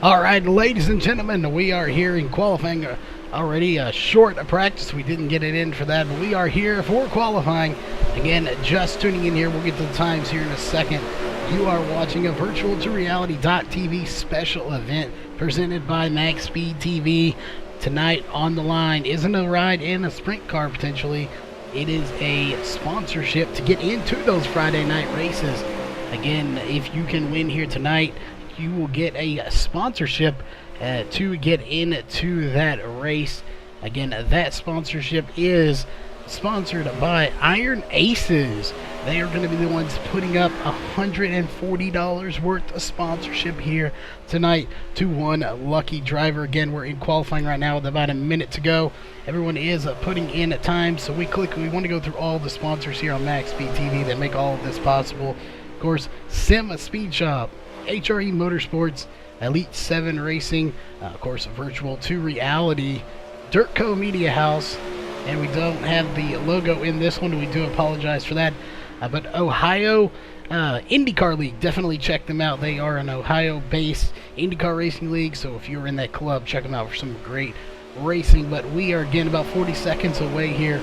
All right, ladies and gentlemen, we are here in qualifying. Already a short practice. We didn't get it in for that, but we are here for qualifying. Again, just tuning in here. We'll get to the times here in a second. You are watching a virtual to reality.tv special event presented by MaxSpeedTV. Tonight on the line isn't a ride in a sprint car potentially. It is a sponsorship to get into those Friday night races. Again, if you can win here tonight, you will get a sponsorship to get into that race. Again, that sponsorship is sponsored by Iron Aces. They are going to be the ones putting up $140 worth of sponsorship here tonight to one lucky driver. Again, we're in qualifying right now with about a minute to go. Everyone is putting in time, so we want to go through all the sponsors here on MaxSpeedTV that make all of this possible. Of course, Sim Speed Shop, HRE Motorsports, Elite 7 Racing, of course, Virtual to Reality, Dirtco Media House, and we don't have the logo in this one. We do apologize for that. But Ohio IndyCar League, definitely check them out. They are an Ohio-based IndyCar racing league, so if you're in that club, check them out for some great racing. But we are, again, about 40 seconds away here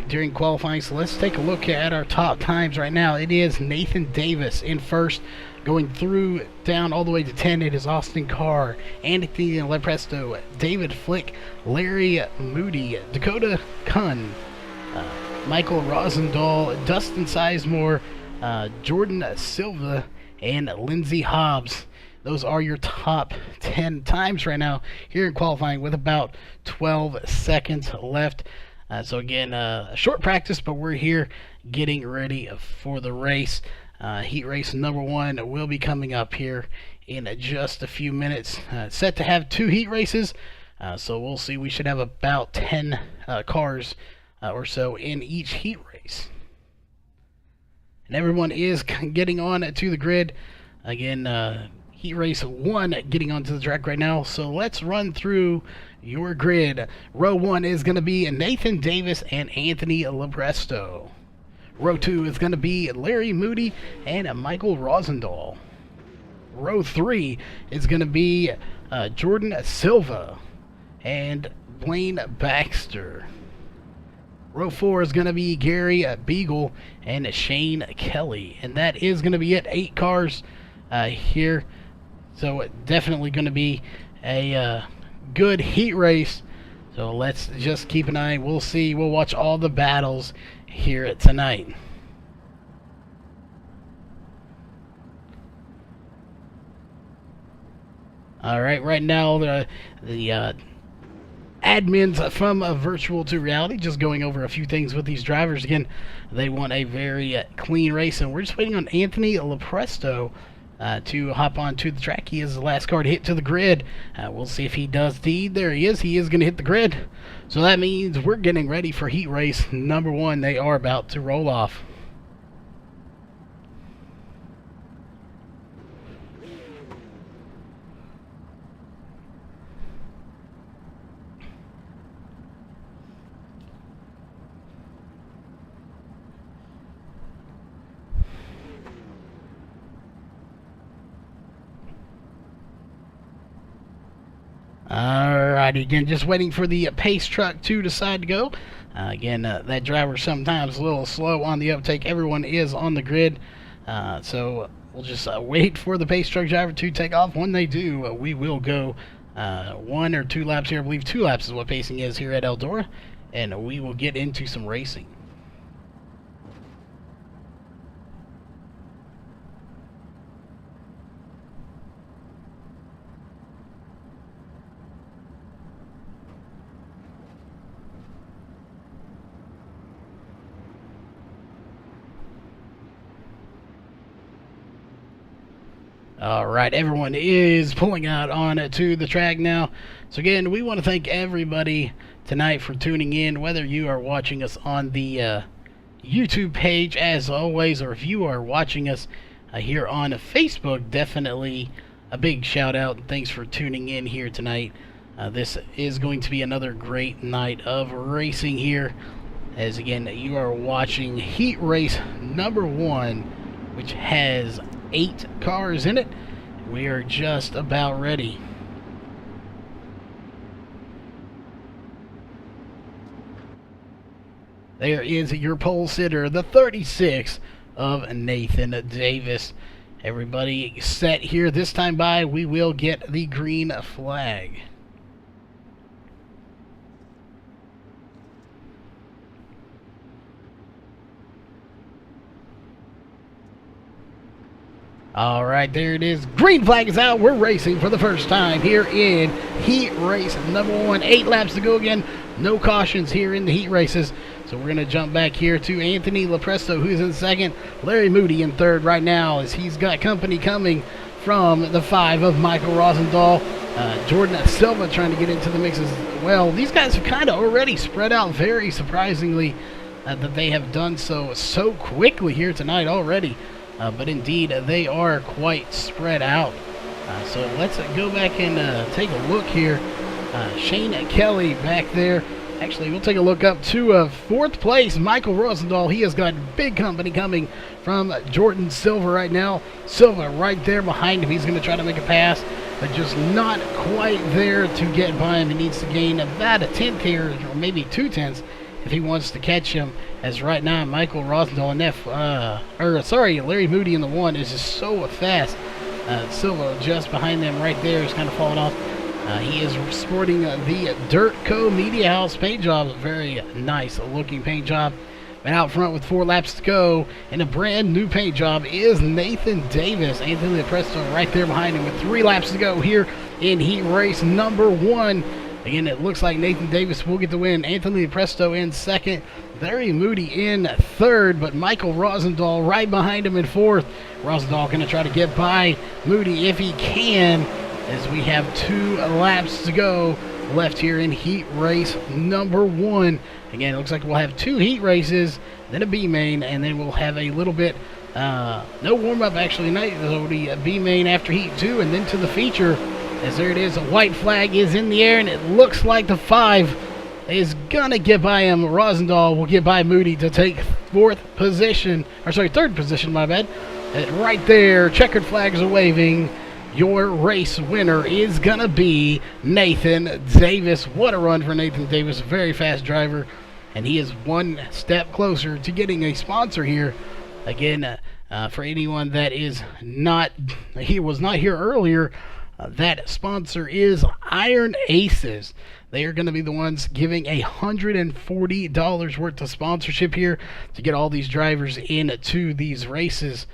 during qualifying, so let's take a look at our top times right now. It is Nathan Davis in first. Going through down all the way to 10, it is Austin Carr, Anthony Lepresto, David Flick, Larry Moody, Dakota Kunn, Michael Rosendahl, Dustin Sizemore, Jordan Silva, and Lindsey Hobbs. Those are your top 10 times right now here in qualifying with about 12 seconds left. So again, a short practice, but we're here getting ready for the race. Heat race number 1 will be coming up here in just a few minutes. Set to have 2 heat races, so we'll see. We should have about 10 cars or so in each heat race. And everyone is getting on to the grid. Again, heat race 1 getting onto the track right now. So let's run through your grid. Row 1 is going to be Nathan Davis and Anthony Lepresto. Row 2 is going to be Larry Moody and Michael Rosendahl. Row 3 is going to be Jordan Silva and Blaine Baxter. Row 4 is going to be Gary Beagle and Shane Kelly. And that is going to be it. 8 cars here. So definitely going to be a good heat race. So let's just keep an eye. We'll see. We'll watch all the battles here tonight. All right, right now the admins from Virtual to Reality just going over a few things with these drivers. Again, they want a very clean race, and we're just waiting on Anthony Lepresto to hop onto the track. He is the last car to hit to the grid. We'll see if he does deed. There he is. He is going to hit the grid. So that means we're getting ready for heat race number 1. They are about to roll off. Alright, again, just waiting for the pace truck to decide to go. Again, that driver sometimes a little slow on the uptake. Everyone is on the grid, so we'll just wait for the pace truck driver to take off. When they do, we will go 1 or 2 laps here. I believe 2 laps is what pacing is here at Eldora, and we will get into some racing. Alright, everyone is pulling out on to the track now. So again, we want to thank everybody tonight for tuning in, whether you are watching us on the YouTube page as always, or if you are watching us here on Facebook. Definitely a big shout out and thanks for tuning in here tonight. This is going to be another great night of racing here, as again you are watching heat race number 1, which has 8 cars in it. We are just about ready. There is your pole sitter, the 36 of Nathan Davis. Everybody set here. This time by, we will get the green flag. All right, there it is. Green flag is out. We're racing for the first time here in heat race number 1. 8 laps to go again. No cautions here in the heat races. So we're going to jump back here to Anthony Lepresto, who's in second. Larry Moody in third right now, as he's got company coming from the 5 of Michael Rosendahl. Jordan Silva trying to get into the mix as well. These guys have kind of already spread out, very surprisingly, that they have done so quickly here tonight already. But indeed, they are quite spread out. So let's go back and take a look here. Shane Kelly back there. Actually, we'll take a look up to 4th place, Michael Rosendahl. He has got big company coming from Jordan Silva right now. Silva right there behind him. He's going to try to make a pass, but just not quite there to get by him. He needs to gain about a 10th here, or maybe 2 tenths, if he wants to catch him. As right now, Michael Rosendahl and Larry Moody in the 1 is just so fast. Silva just behind them right there is kind of falling off. He is sporting the Dirt Co. Media House paint job. Very nice looking paint job. And out front with 4 laps to go and a brand new paint job is Nathan Davis. Anthony Lepresto right there behind him with 3 laps to go here in heat race number 1. Again, it looks like Nathan Davis will get the win. Anthony Lepresto in second. Larry Moody in third, but Michael Rosendahl right behind him in 4th. Rosendahl going to try to get by Moody if he can, as we have 2 laps to go left here in heat race number 1. Again, it looks like we'll have 2 heat races, then a B main, and then we'll have a little bit, no warm-up actually tonight. There'll be a B main after heat 2, and then to the feature, as there it is, a white flag is in the air, and it looks like the 5 is gonna get by him. Rosendahl will get by Moody to take 3rd position, my bad. Right there, checkered flags are waving. Your race winner is going to be Nathan Davis. What a run for Nathan Davis. Very fast driver. And he is 1 step closer to getting a sponsor here. Again, for anyone that is not, he was not here earlier, that sponsor is Iron Aces. They are going to be the ones giving $140 worth of sponsorship here to get all these drivers into these races.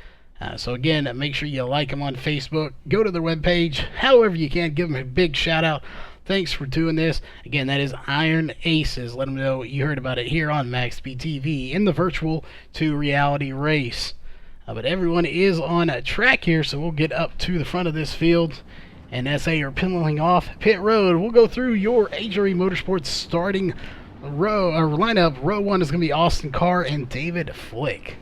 So again, make sure you like them on Facebook. Go to their webpage. However you can, give them a big shout out. Thanks for doing this. Again, that is Iron Aces. Let them know you heard about it here on MaxSpeedTV in the virtual to reality race. But everyone is on a track here, so we'll get up to the front of this field. And as they are pedaling off pit road, we'll go through your HRE Motorsports starting lineup. Row 1 is going to be Austin Carr and David Flick.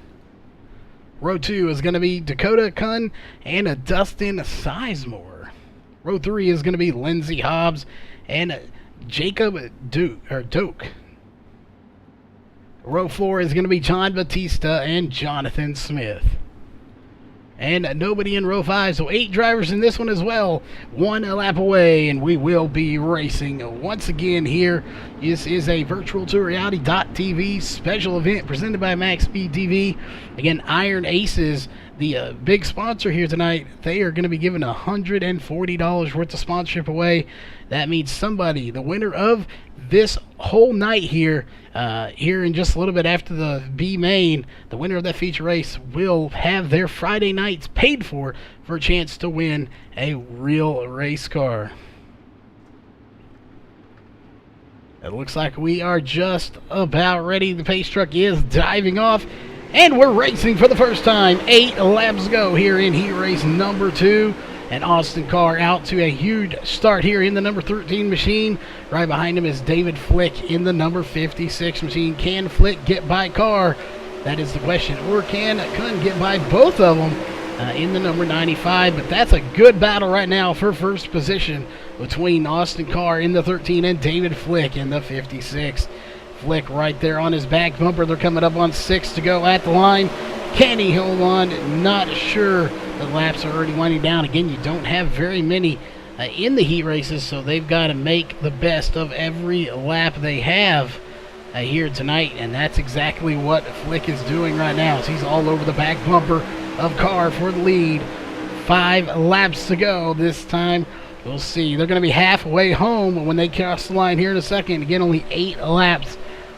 Row 2 is going to be Dakota Kunn and Dustin Sizemore. Row 3 is going to be Lindsey Hobbs and Jacob Doak. Row 4 is going to be John Batista and Jonathan Smith. And nobody in row 5, so 8 drivers in this one as well. 1 lap away, and we will be racing once again here. This is a virtual to reality.tv special event presented by MaxSpeedTV. Again, Iron Aces, the big sponsor here tonight, they are going to be giving $140 worth of sponsorship away. That means somebody, the winner of this whole night here, here in just a little bit after the B main, the winner of that feature race will have their Friday nights paid for a chance to win a real race car. It looks like we are just about ready. The pace truck is diving off, and we're racing for the first time. 8 laps go here in heat race number 2. And Austin Carr out to a huge start here in the number 13 machine. Right behind him is David Flick in the number 56 machine. Can Flick get by Carr? That is the question. Or can Kunn get by both of them in the number 95? But that's a good battle right now for first position between Austin Carr in the 13 and David Flick in the 56. Flick right there on his back bumper. They're coming up on 6 to go at the line. Can he hold on? Not sure. The laps are already winding down. Again, you don't have very many in the heat races, so they've got to make the best of every lap they have here tonight, and that's exactly what Flick is doing right now, as he's all over the back bumper of Carr for the lead. 5 laps to go this time. We'll see. They're going to be halfway home when they cross the line here in a second. Again, only 8 laps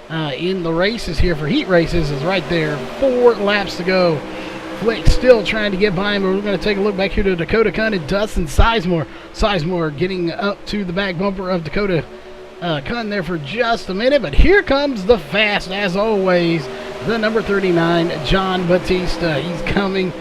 in the races here for heat races is right there. 4 laps to go. Flick still trying to get by him, but we're going to take a look back here to Dakota Kun and Dustin Sizemore. Sizemore getting up to the back bumper of Dakota Kun there for just a minute, but here comes the fast, as always, the number 39, John Batista. He's coming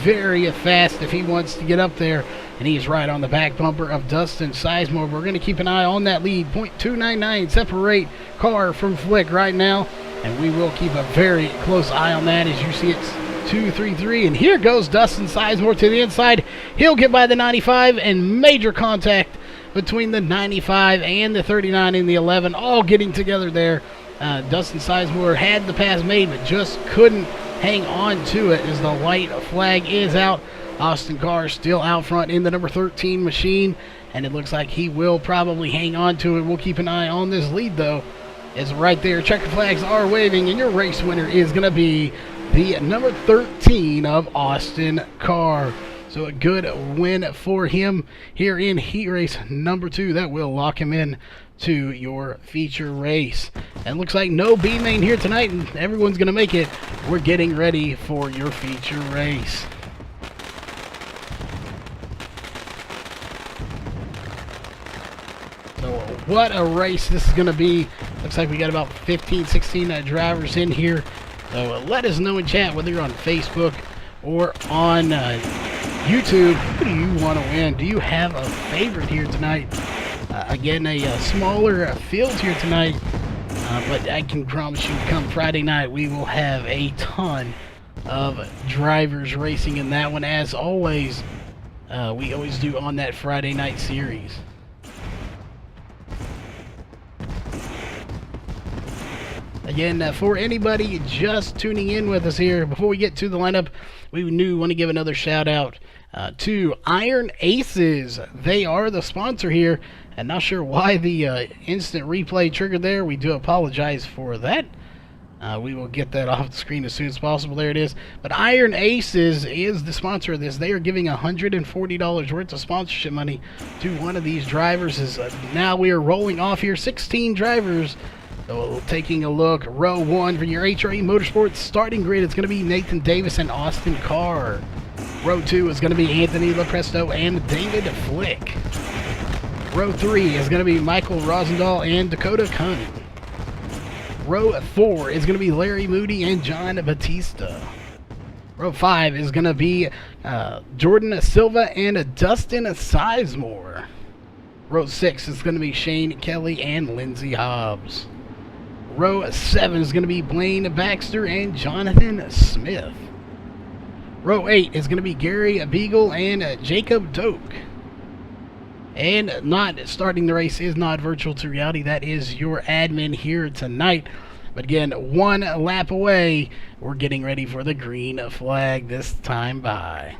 very fast if he wants to get up there, and he's right on the back bumper of Dustin Sizemore. We're going to keep an eye on that lead. .299 separate Carr from Flick right now, and we will keep a very close eye on that. As you see, it's 2-3-3, and here goes Dustin Sizemore to the inside. He'll get by the 95, and major contact between the 95 and the 39 and the 11, all getting together there. Dustin Sizemore had the pass made, but just couldn't hang on to it as the white flag is out. Austin Carr still out front in the number 13 machine, and it looks like he will probably hang on to it. We'll keep an eye on this lead, though, as right there, checker flags are waving, and your race winner is going to be the number 13 of Austin Carr. So a good win for him here in heat race number 2. That will lock him in to your feature race. And looks like no B main here tonight, and everyone's going to make it. We're getting ready for your feature race. So what a race this is going to be. Looks like we got about 15, 16 drivers in here. So let us know in chat whether you're on Facebook or on YouTube. Who do you want to win? Do you have a favorite here tonight? Again, a smaller field here tonight, but I can promise you come Friday night we will have a ton of drivers racing in that one, as always. We always do on that Friday night series. Again, for anybody just tuning in with us here, before we get to the lineup, we want to give another shout out to Iron Aces. They are the sponsor here, and not sure why the instant replay triggered there. We do apologize for that. We will get that off the screen as soon as possible. There it is. But Iron Aces is the sponsor of this. They are giving $140 worth of sponsorship money to one of these drivers. Now we are rolling off here 16 drivers. So taking a look, row 1 for your HRE Motorsports starting grid, it's going to be Nathan Davis and Austin Carr. Row 2 is going to be Anthony Lopresto and David Flick. Row 3 is going to be Michael Rosendahl and Dakota Kun. Row 4 is going to be Larry Moody and John Batista. Row 5 is going to be Jordan Silva and Dustin Sizemore. Row 6 is going to be Shane Kelly and Lindsey Hobbs. Row 7 is going to be Blaine Baxter and Jonathan Smith. Row 8 is going to be Gary Beagle and Jacob Doak. And not starting the race is not virtual to reality. That is your admin here tonight. But again, 1 lap away. We're getting ready for the green flag this time by.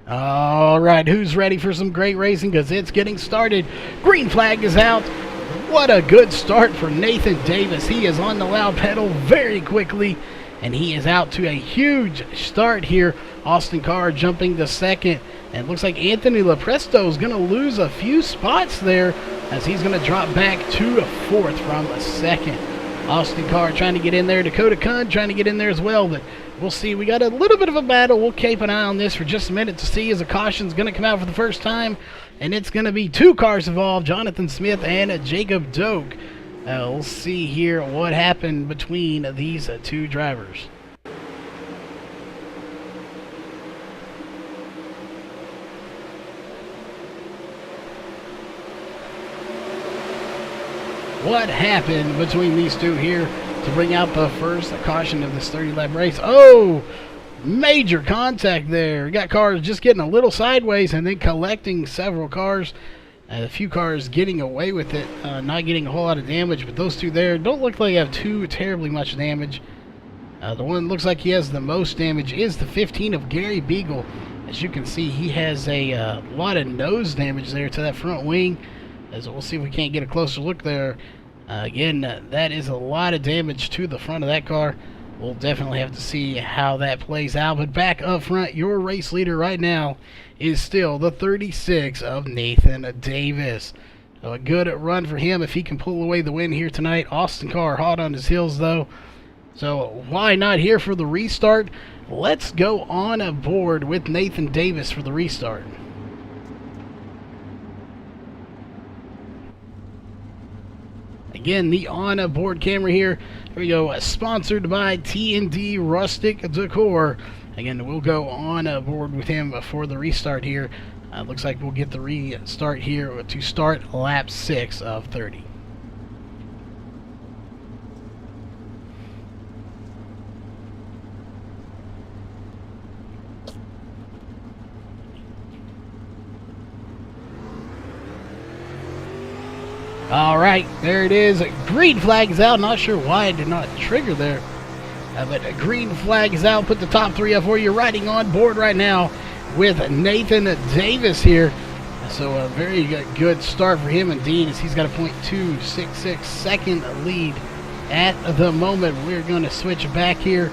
All right, who's ready for some great racing? Because it's getting started. Green flag is out. What a good start for Nathan Davis. He is on the loud pedal very quickly, and he is out to a huge start here. Austin Carr jumping to second, and it looks like Anthony Lopresto is going to lose a few spots there, as he's going to drop back to fourth from second. Austin Carr trying to get in there. Dakota Kun trying to get in there as well, but we'll see. We got a little bit of a battle. We'll keep an eye on this for just a minute to see as a caution's going to come out for the first time, and it's going to be 2 cars involved, Jonathan Smith and Jacob Doak. We'll see here what happened between these 2 drivers. What happened between these 2 here to bring out the first caution of this 30-lap race? Oh, major contact there. We got cars just getting a little sideways and then collecting several cars. A few cars getting away with it, not getting a whole lot of damage, but those two there don't look like they have too terribly much damage. The one that looks like he has the most damage is the 15 of Gary Beagle. As you can see, he has a lot of nose damage there to that front wing. As we'll see if we can't get a closer look there. Again, that is a lot of damage to the front of that car. We'll definitely have to see how that plays out. But back up front, your race leader right now is still the 36 of Nathan Davis. So a good run for him if he can pull away the win here tonight. Austin Carr hot on his heels though. So why not here for the restart? Let's go on aboard with Nathan Davis for the restart. Again, the on-board camera here. Here we go. Sponsored by T&D Rustic Decor. Again, we'll go on board with him for the restart here. Looks like we'll get the restart here to start lap 6 of 30. Alright, there it is. Green flag is out. Not sure why it did not trigger there. But a green flag is out. Put the top 3 up for you. Riding on board right now with Nathan Davis here. So a very good start for him indeed, as he's got a .266 second lead at the moment. We're going to switch back here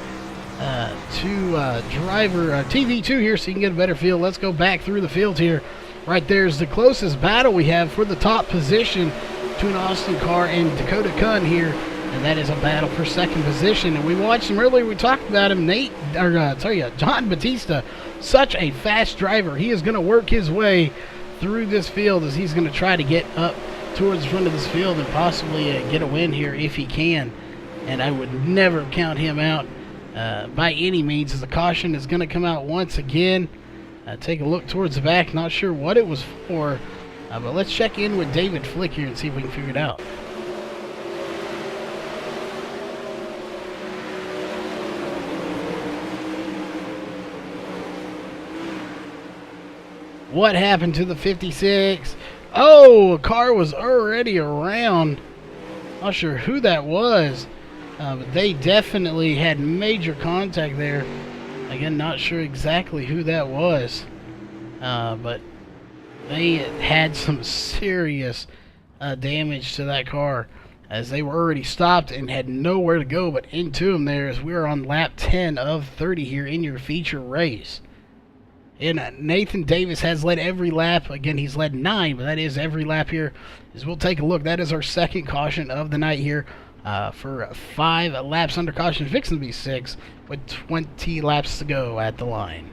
to driver TV2 here so you can get a better feel. Let's go back through the field here. Right there's the closest battle we have for the top position between Austin Carr and Dakota Kunn here, and that is a battle for second position. And we watched him earlier. We talked about him. John Batista, such a fast driver. He is going to work his way through this field as he's going to try to get up towards the front of this field and possibly get a win here if he can. And I would never count him out by any means, as the caution is going to come out once again. Take a look towards the back. Not sure what it was for, but let's check in with David Flick here and see if we can figure it out. What happened to the 56? Oh, a car was already around. Not sure who that was, but they definitely had major contact there. Again, not sure exactly who that was, but they had some serious damage to that car, as they were already stopped and had nowhere to go but into them there, as we're on lap 10 of 30 here in your feature race. And Nathan Davis has led every lap. Again, he's led 9, but that is every lap here. As we'll take a look, that is our second caution of the night here. For 5 laps under caution, fixing to be 6 with 20 laps to go at the line.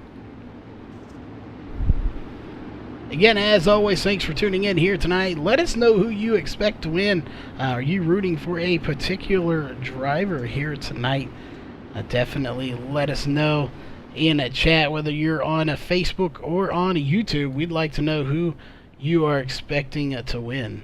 Again, as always, thanks for tuning in here tonight. Let us know who you expect to win. Are you rooting for a particular driver here tonight? Definitely let us know in a chat, whether you're on a Facebook or on a YouTube. We'd like to know who you are expecting to win.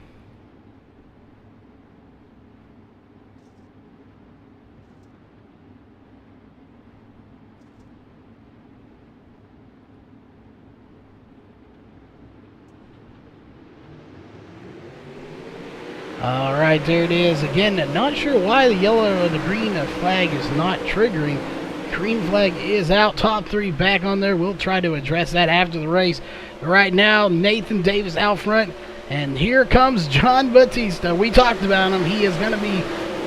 Alright, there it is. Again, not sure why the yellow or the green flag is not triggering. Green flag is out. Top 3 back on there. We'll try to address that after the race. But right now, Nathan Davis out front. And here comes John Batista. We talked about him. He is going to be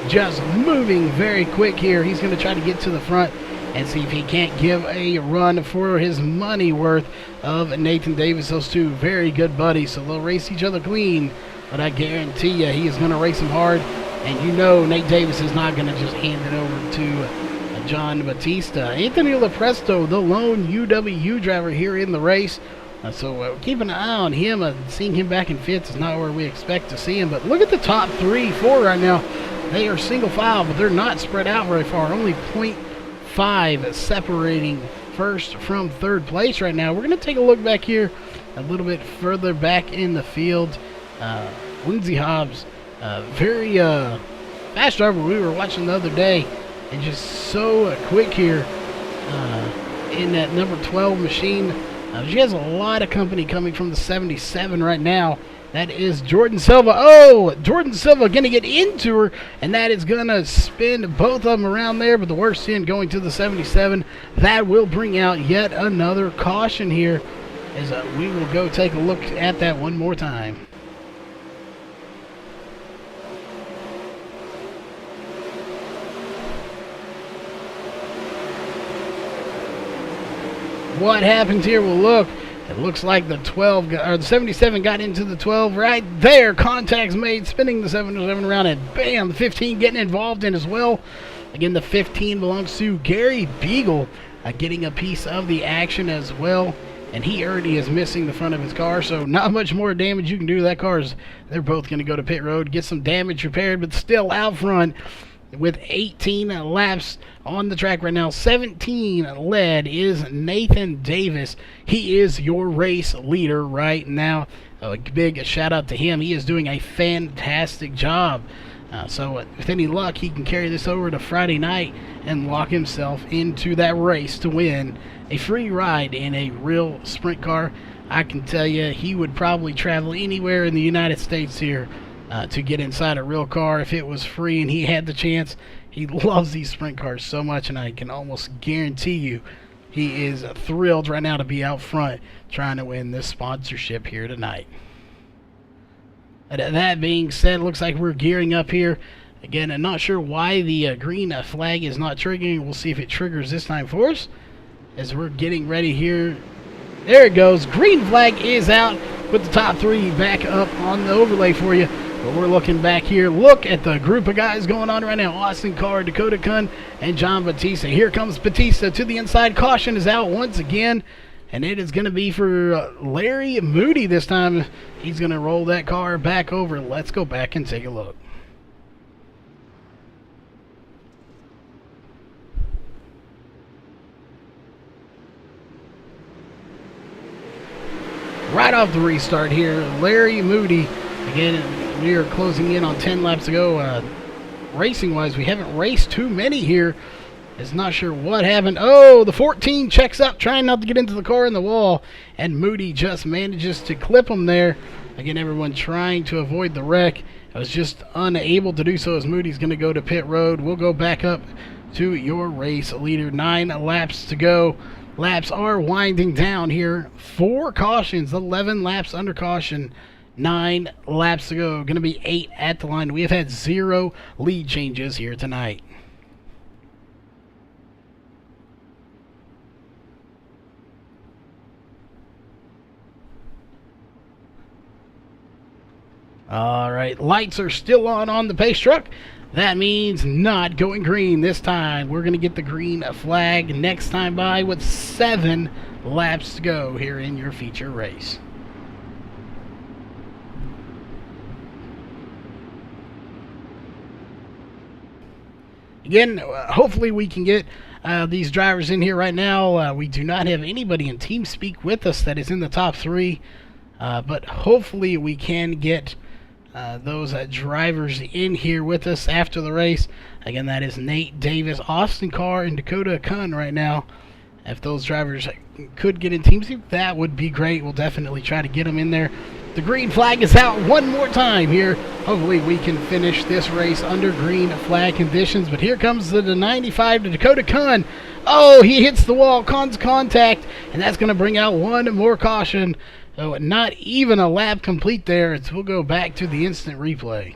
just moving very quick here. He's going to try to get to the front and see if he can't give a run for his money worth of Nathan Davis. Those two very good buddies, so they'll race each other clean. But I guarantee you, he is going to race him hard. And you know Nate Davis is not going to just hand it over to John Batista. Anthony Lepresto, the lone UWU driver here in the race. So keep an eye on him. Seeing him back in fifth is not where we expect to see him. But look at the top 3, 4 right now. They are single file, but they're not spread out very far. Only 0.5 separating first from third place right now. We're going to take a look back here a little bit further back in the field. Lindsey Hobbs, very fast driver we were watching the other day, and just so quick here in that number 12 machine. She has a lot of company coming from the 77 right now, That is Jordan Silva. Oh, Jordan Silva going to get into her, and that is going to spin both of them around there, but the worst end going to the 77. That will bring out yet another caution here, as we will go take a look at that one more time. What happened here? Well, look. It looks like the 12 or the 77 got into the 12 right there. Contacts made, spinning the 77 around, and bam, the 15 getting involved in as well. Again, the 15 belongs to Gary Beagle, getting a piece of the action as well. And he already is missing the front of his car, so not much more damage you can do to that car. They're both going to go to pit road, get some damage repaired, but still out front. With 18 laps on the track right now, 17 led is Nathan Davis. He is your race leader right now. A big shout out to him. He is doing a fantastic job. So with any luck, he can carry this over to Friday night and lock himself into that race to win a free ride in a real sprint car. I can tell you, he would probably travel anywhere in the United States here to get inside a real car if it was free and he had the chance. He loves these sprint cars so much, and I can almost guarantee you he is thrilled right now to be out front trying to win this sponsorship here tonight. That being said, looks like we're gearing up here. Again, I'm not sure why the green flag is not triggering. We'll see if it triggers this time for us as we're getting ready here. There it goes. Green flag is out. Put the top three back up on the overlay for you. But we're looking back here. Look at the group of guys going on right now. Austin Carr, Dakota Kun, and John Batista. Here comes Batista to the inside. Caution is out once again. And it is going to be for Larry Moody this time. He's going to roll that car back over. Let's go back and take a look. Right off the restart here, Larry Moody. Again, we are closing in on 10 laps to go. Racing-wise, we haven't raced too many here. Is not sure what happened. Oh, the 14 checks up, trying not to get into the car in the wall. And Moody just manages to clip him there. Again, everyone trying to avoid the wreck. I was just unable to do so as Moody's going to go to pit road. We'll go back up to your race leader. 9 laps to go. Laps are winding down here. 4 cautions, 11 laps under caution. 9 laps to go. Going to be 8 at the line. We have had 0 lead changes here tonight. All right, lights are still on the pace truck. That means not going green this time. We're going to get the green flag next time by with 7 laps to go here in your feature race. Again, hopefully we can get these drivers in here right now. We do not have anybody in TeamSpeak with us that is in the top 3, but hopefully we can get those drivers in here with us after the race. Again, that is Nate Davis, Austin Carr, and Dakota Kun right now. If those drivers could get in TeamSpeak, that would be great. We'll definitely try to get them in there. The green flag is out one more time here. Hopefully we can finish this race under green flag conditions. But here comes the 95 to Dakota Kun. Oh, he hits the wall, contact, and that's going to bring out one more caution. So not even a lap complete there. We'll go back to the instant replay.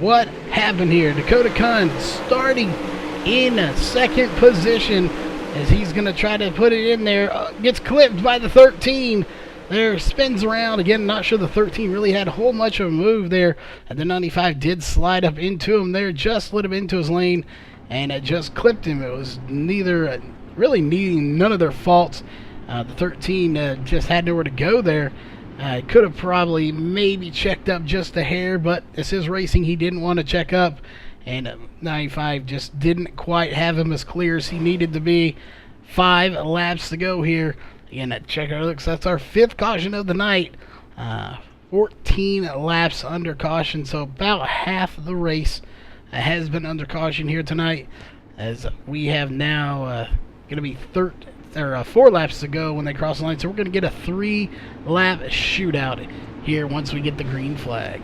What happened here? Dakota Kun starting in second position as he's going to try to put it in there. Gets clipped by the 13. There, spins around. Again, not sure the 13 really had a whole much of a move there. And the 95 did slide up into him there, just let him into his lane, and it just clipped him. It was neither, really needing none of their faults. The 13 just had nowhere to go there. Could have probably maybe checked up just a hair, but this is racing. He didn't want to check up, and 95 just didn't quite have him as clear as he needed to be. 5 laps to go here. Again, check our looks. That's our 5th caution of the night. 14 laps under caution, so about half the race has been under caution here tonight, as we have now going to be 4 laps to go when they cross the line. So we're going to get a 3-lap shootout here once we get the green flag.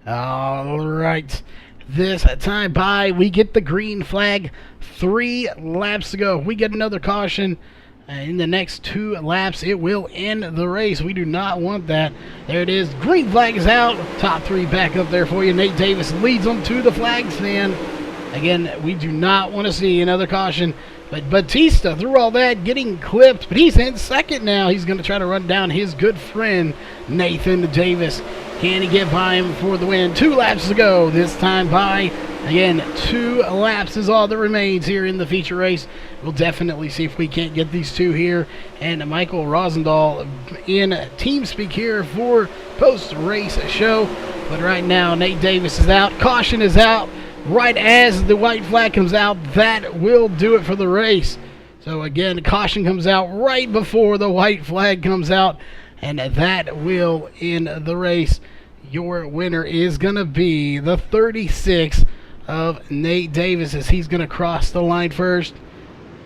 All right, this time by, we get the green flag. 3 laps to go. We get another caution in the next 2 laps. It will end the race. We do not want that. There it is. Green flag is out. Top 3 back up there for you. Nate Davis leads them to the flag stand. Again, we do not want to see another caution. But Batista, through all that, getting clipped. But he's in second now. He's going to try to run down his good friend, Nathan Davis. Can he get by him for the win? 2 laps to go. This time by. Again, 2 laps is all that remains here in the feature race. We'll definitely see if we can't get these 2 here. And Michael Rosendahl in TeamSpeak here for post-race show. But right now, Nate Davis is out. Caution is out. Right as the white flag comes out, that will do it for the race. So again, caution comes out right before the white flag comes out, and that will end the race. Your winner is going to be the 36 of Nate Davis, as he's going to cross the line first.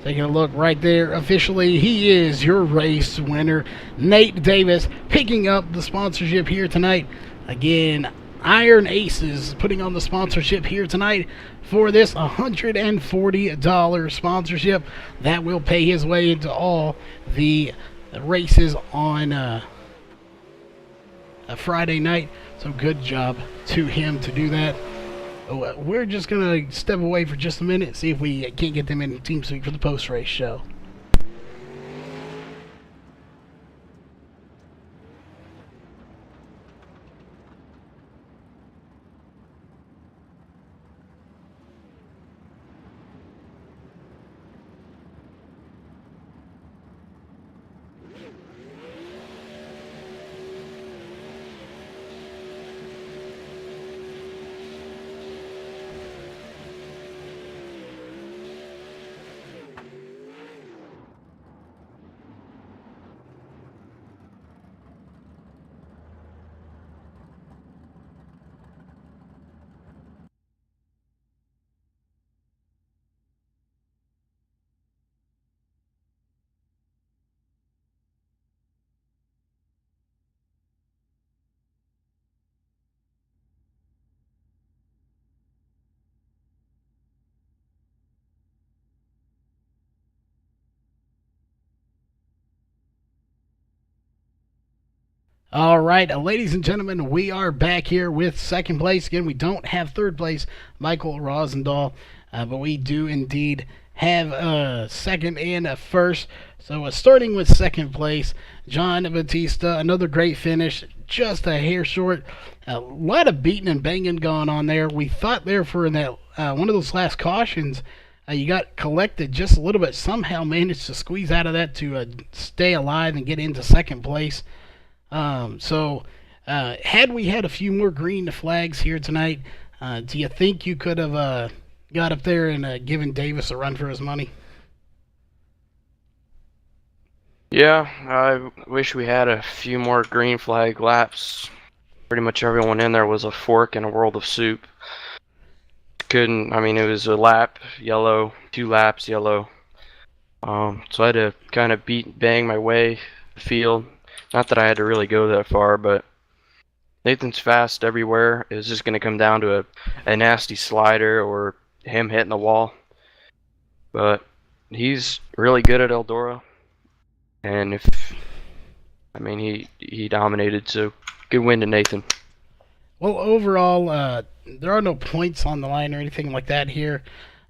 Taking a look right there. Officially, he is your race winner. Nate Davis picking up the sponsorship here tonight. Again, Iron Aces putting on the sponsorship here tonight for this $140 sponsorship. That will pay his way into all the races on a Friday night. So good job to him to do that. We're just going to step away for just a minute, see if we can't get them in TeamSpeak for the post-race show. All right, ladies and gentlemen, we are back here with second place. Again, we don't have third place, Michael Rosendahl, but we do indeed have second and first. So starting with second place, John Batista, another great finish, just a hair short. A lot of beating and banging going on there. We thought there for that one of those last cautions, you got collected just a little bit. Somehow managed to squeeze out of that to stay alive and get into second place. Had we had a few more green flags here tonight, do you think you could have got up there and given Davis a run for his money? Yeah, I wish we had a few more green flag laps. Pretty much everyone in there was a fork in a world of soup. It was a lap, yellow, 2 laps, yellow. So I had to kind of bang my way the field. Not that I had to really go that far, but Nathan's fast everywhere. It's just going to come down to a nasty slider or him hitting the wall. But he's really good at Eldora. And he dominated, so good win to Nathan. Well, overall, there are no points on the line or anything like that here.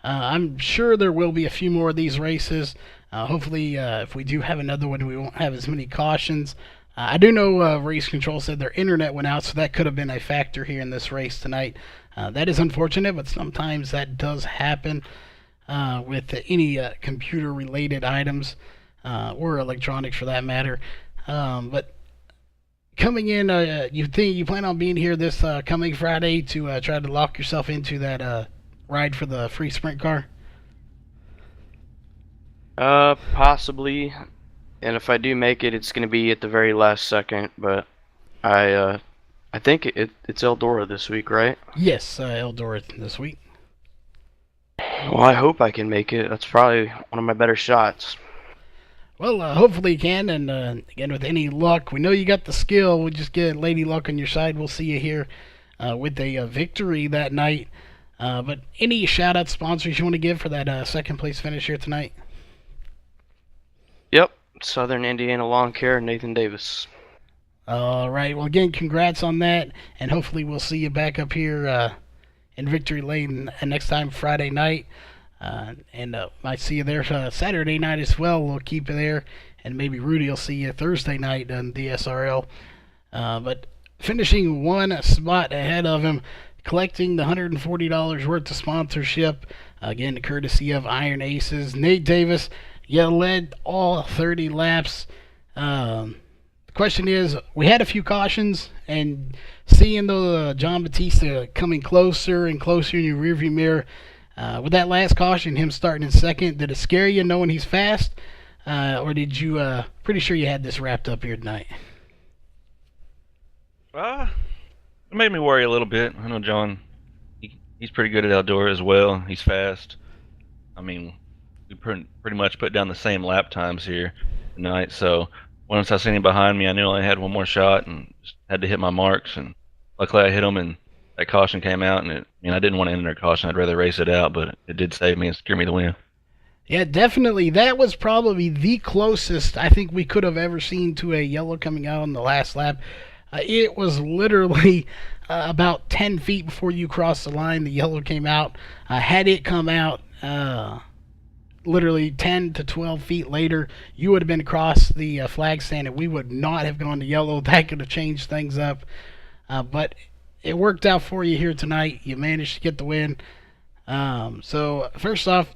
I'm sure there will be a few more of these races. Hopefully, if we do have another one, we won't have as many cautions. I do know Race Control said their internet went out, so that could have been a factor here in this race tonight. That is unfortunate, but sometimes that does happen with any computer-related items or electronics for that matter. But Coming in, you think you plan on being here this coming Friday to try to lock yourself into that ride for the free sprint car? Possibly. And if I do make it, it's gonna be at the very last second. But I think it's Eldora this week, right? Yes, Eldora this week. Well, I hope I can make it. That's probably one of my better shots. Well, hopefully you can, and again, with any luck, we know you got the skill. We'll just get Lady Luck on your side. We'll see you here with a victory that night. But any shout-out sponsors you want to give for that second place finish here tonight? Yep, Southern Indiana Lawn Care, Nathan Davis. All right. Well, again, congrats on that, and hopefully we'll see you back up here in Victory Lane next time Friday night. And might see you there Saturday night as well. We'll keep you there, and maybe Rudy will see you Thursday night on DSRL. But finishing one spot ahead of him, collecting the $140 worth of sponsorship, again, courtesy of Iron Aces. Nate Davis, you led all 30 laps. The question is, we had a few cautions, and seeing the John Batista coming closer and closer in your rearview mirror, with that last caution, him starting in second, did it scare you knowing he's fast? Or did you, pretty sure you had this wrapped up here tonight? It made me worry a little bit. I know John, he's pretty good at outdoor as well. He's fast. I mean, we pretty much put down the same lap times here tonight. So once I seen him behind me, I knew I only had one more shot and just had to hit my marks. And luckily I hit him, and that caution came out. And I didn't want to enter caution. I'd rather race it out, but it did save me and secure me the win. Yeah, definitely. That was probably the closest I think we could have ever seen to a yellow coming out on the last lap. It was literally about 10 feet before you crossed the line. The yellow came out. Had it come out literally 10 to 12 feet later, you would have been across the flag stand, and we would not have gone to yellow. That could have changed things up. But it worked out for you here tonight. You managed to get the win. So first off,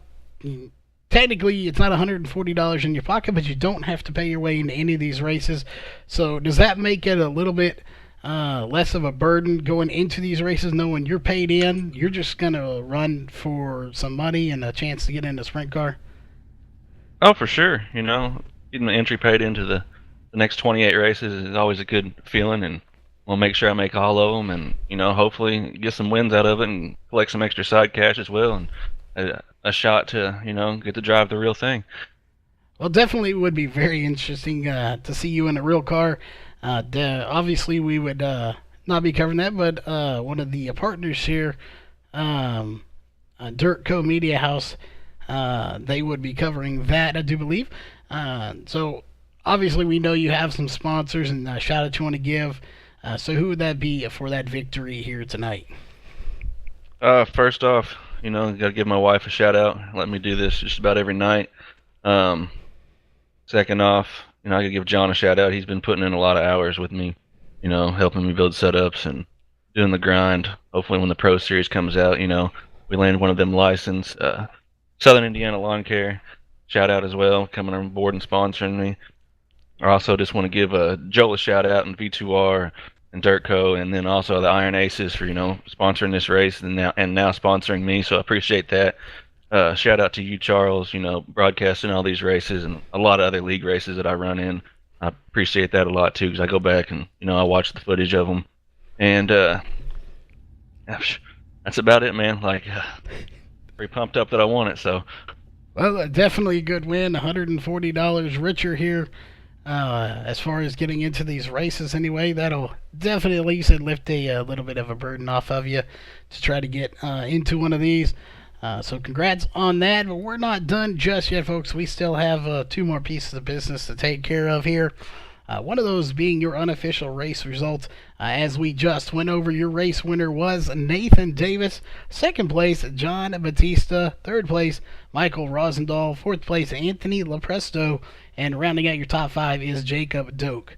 technically it's not $140 in your pocket, but you don't have to pay your way into any of these races. So does that make it a little bit less of a burden going into these races, knowing you're paid in, you're just going to run for some money and a chance to get in a sprint car? Oh, for sure. Getting the entry paid into the next 28 races is always a good feeling, and we'll make sure I make all of them, and hopefully get some wins out of it and collect some extra side cash as well, and a shot to get to drive the real thing. Well, definitely would be very interesting to see you in a real car. Obviously, we would not be covering that, but one of the partners here, Dirt Co. Media House, they would be covering that, I do believe. So, obviously, we know you have some sponsors and a shout out you want to give. So, who would that be for that victory here tonight? First off, gotta give my wife a shout out. Let me do this just about every night. Second off, I gotta give John a shout out. He's been putting in a lot of hours with me, helping me build setups and doing the grind. Hopefully when the Pro Series comes out, we land one of them licensed. Southern Indiana Lawn Care, shout out as well, coming on board and sponsoring me. I also just want to give Joel a shout out and V2R and Dirt Co. and then also the Iron Aces for, sponsoring this race and now sponsoring me. So I appreciate that. Shout out to you, Charles, broadcasting all these races and a lot of other league races that I run in. I appreciate that a lot too, because I go back and I watch the footage of them, and that's about it, man. Pretty pumped up that I won it. So, well, definitely a good win. $140 richer here. As far as getting into these races anyway, that'll definitely at least lift a little bit of a burden off of you to try to get into one of these. So congrats on that, but we're not done just yet, folks. We still have 2 more pieces of business to take care of here. One of those being your unofficial race results. As we just went over, your race winner was Nathan Davis. Second place, John Batista. Third place, Michael Rosendahl. Fourth place, Anthony Lopresto. And rounding out your top 5 is Jacob Doak.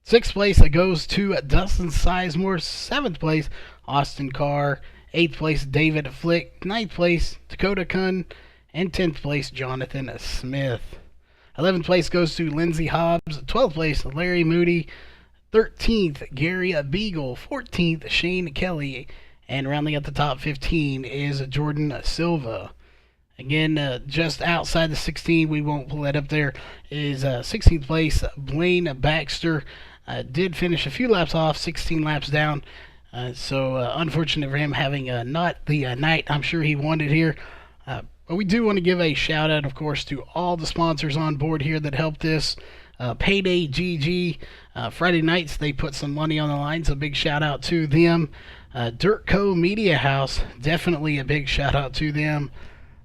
Sixth place goes to Dustin Sizemore. Seventh place, Austin Carr. 8th place, David Flick. 9th place, Dakota Kunn. And 10th place, Jonathan Smith. 11th place goes to Lindsey Hobbs. 12th place, Larry Moody. 13th, Gary Beagle. 14th, Shane Kelly. And rounding out the top 15 is Jordan Silva. Again, just outside the 16, we won't pull that up there, is 16th place, Blaine Baxter. Did finish a few laps off, 16 laps down. So unfortunate for him having not the night I'm sure he wanted here. But we do want to give a shout out, of course, to all the sponsors on board here that helped us. Payday GG, Friday nights they put some money on the line, so big shout out to them. Dirt Co Media House, definitely a big shout out to them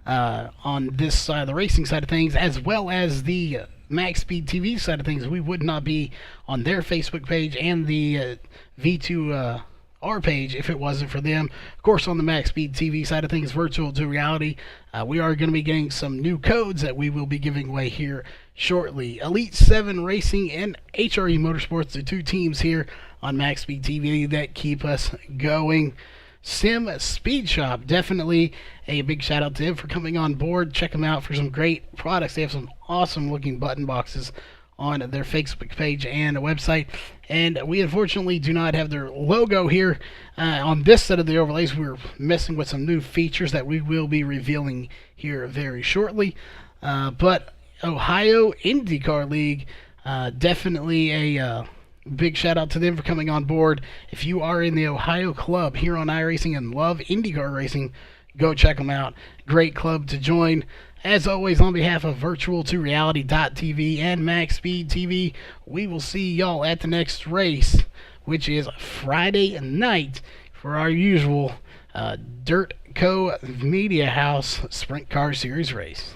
on this side, the racing side of things, as well as the MaxSpeedTV side of things. We would not be on their Facebook page and the V2 our page if it wasn't for them. Of course, on the MaxSpeedTV side of things, virtual to reality, we are going to be getting some new codes that we will be giving away here shortly. Elite 7 Racing and HRE Motorsports, the two teams here on MaxSpeedTV that keep us going. Sim Speed Shop, definitely a big shout out to them for coming on board. Check them out for some great products. They have some awesome looking button boxes on their Facebook page and website, and we unfortunately do not have their logo here on this set of the overlays. We're messing with some new features that we will be revealing here very shortly, but Ohio IndyCar League, definitely a big shout out to them for coming on board. If you are in the Ohio club here on iRacing and love IndyCar racing, go check them out. Great club to join. As always, on behalf of virtual2reality.tv and MaxSpeedTV, we will see y'all at the next race, which is Friday night for our usual Dirt Co Media House Sprint Car Series race.